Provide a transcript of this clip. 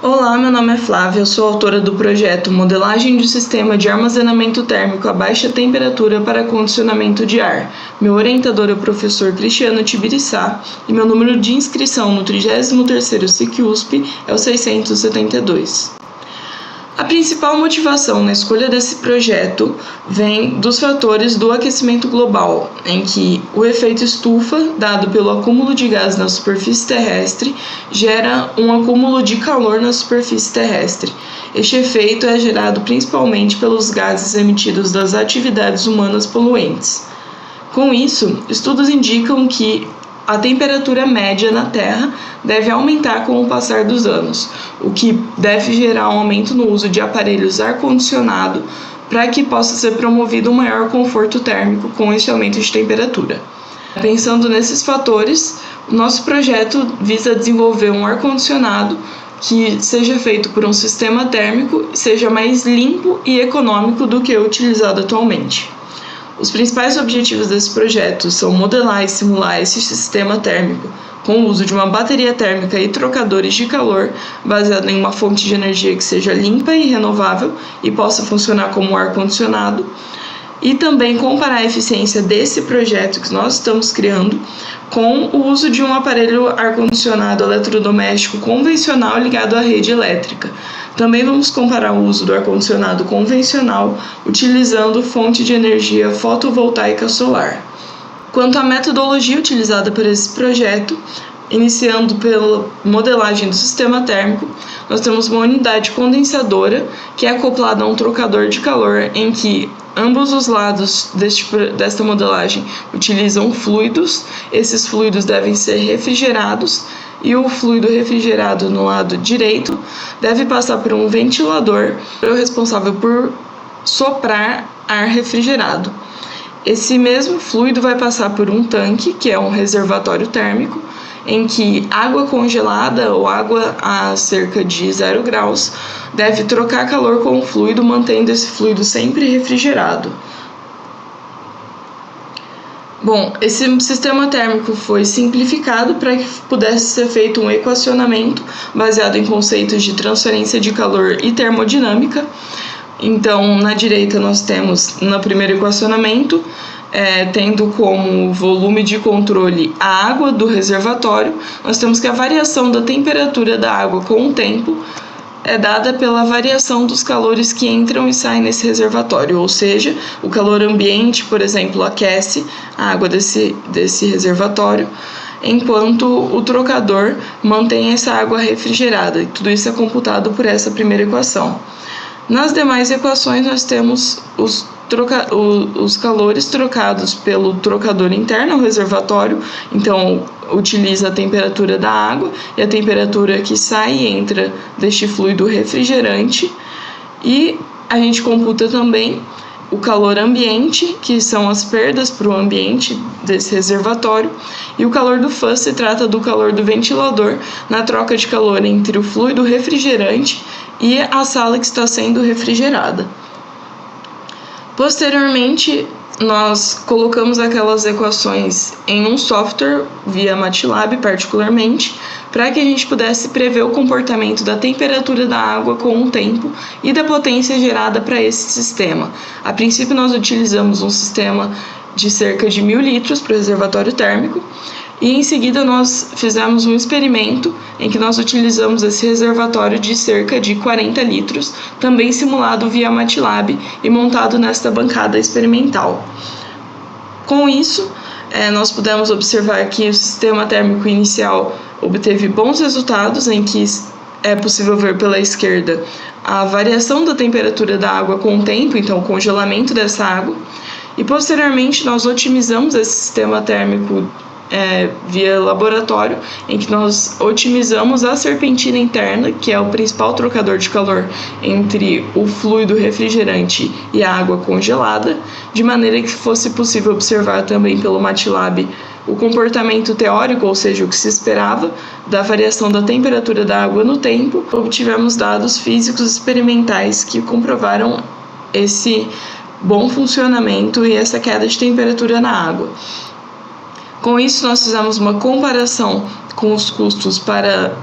Olá, meu nome é Flávia, eu sou autora do projeto Modelagem de Sistema de Armazenamento Térmico a Baixa Temperatura para Condicionamento de Ar. Meu orientador é o professor Cristiano Tibiriçá e meu número de inscrição no 33º SIC-USP é o 672. A principal motivação na escolha desse projeto vem dos fatores do aquecimento global, em que o efeito estufa, dado pelo acúmulo de gás na superfície terrestre, gera um acúmulo de calor na superfície terrestre. Este efeito é gerado principalmente pelos gases emitidos das atividades humanas poluentes. Com isso, estudos indicam que a temperatura média na Terra deve aumentar com o passar dos anos, o que deve gerar um aumento no uso de aparelhos ar-condicionado para que possa ser promovido um maior conforto térmico com este aumento de temperatura. Pensando nesses fatores, o nosso projeto visa desenvolver um ar-condicionado que seja feito por um sistema térmico e seja mais limpo e econômico do que o utilizado atualmente. Os principais objetivos desse projeto são modelar e simular esse sistema térmico com o uso de uma bateria térmica e trocadores de calor baseado em uma fonte de energia que seja limpa e renovável e possa funcionar como ar-condicionado, e também comparar a eficiência desse projeto que nós estamos criando com o uso de um aparelho ar-condicionado eletrodoméstico convencional ligado à rede elétrica. Também vamos comparar o uso do ar-condicionado convencional utilizando fonte de energia fotovoltaica solar. Quanto à metodologia utilizada para esse projeto, iniciando pela modelagem do sistema térmico, nós temos uma unidade condensadora que é acoplada a um trocador de calor em que ambos os lados desta modelagem utilizam fluidos. Esses fluidos devem ser refrigerados e o fluido refrigerado no lado direito deve passar por um ventilador responsável por soprar ar refrigerado. Esse mesmo fluido vai passar por um tanque, que é um reservatório térmico, em que água congelada ou água a cerca de 0 graus deve trocar calor com o fluido, mantendo esse fluido sempre refrigerado. Bom, esse sistema térmico foi simplificado para que pudesse ser feito um equacionamento baseado em conceitos de transferência de calor e termodinâmica. Então, na direita nós temos, no primeiro equacionamento, tendo como volume de controle a água do reservatório, nós temos que a variação da temperatura da água com o tempo é dada pela variação dos calores que entram e saem nesse reservatório, ou seja, o calor ambiente, por exemplo, aquece a água desse reservatório, enquanto o trocador mantém essa água refrigerada, e tudo isso é computado por essa primeira equação. Nas demais equações, nós temos os calores trocados pelo trocador interno ao reservatório, então utiliza a temperatura da água e a temperatura que sai e entra deste fluido refrigerante, e a gente computa também o calor ambiente, que são as perdas para o ambiente desse reservatório, e o calor do fuzz se trata do calor do ventilador na troca de calor entre o fluido refrigerante e a sala que está sendo refrigerada. Posteriormente, nós colocamos aquelas equações em um software, via MATLAB particularmente, para que a gente pudesse prever o comportamento da temperatura da água com o tempo e da potência gerada para esse sistema. A princípio, nós utilizamos um sistema de cerca de 1.000 litros para o reservatório térmico, e em seguida nós fizemos um experimento em que nós utilizamos esse reservatório de cerca de 40 litros, também simulado via MATLAB e montado nesta bancada experimental. Com isso, nós pudemos observar que o sistema térmico inicial obteve bons resultados, em que é possível ver pela esquerda a variação da temperatura da água com o tempo, então o congelamento dessa água, e posteriormente nós otimizamos esse sistema térmico via laboratório, em que nós otimizamos a serpentina interna, que é o principal trocador de calor entre o fluido refrigerante e a água congelada, de maneira que fosse possível observar também pelo MATLAB o comportamento teórico, ou seja, o que se esperava da variação da temperatura da água no tempo. Obtivemos dados físicos experimentais que comprovaram esse bom funcionamento e essa queda de temperatura na água. Com isso, nós fizemos uma comparação com os custos para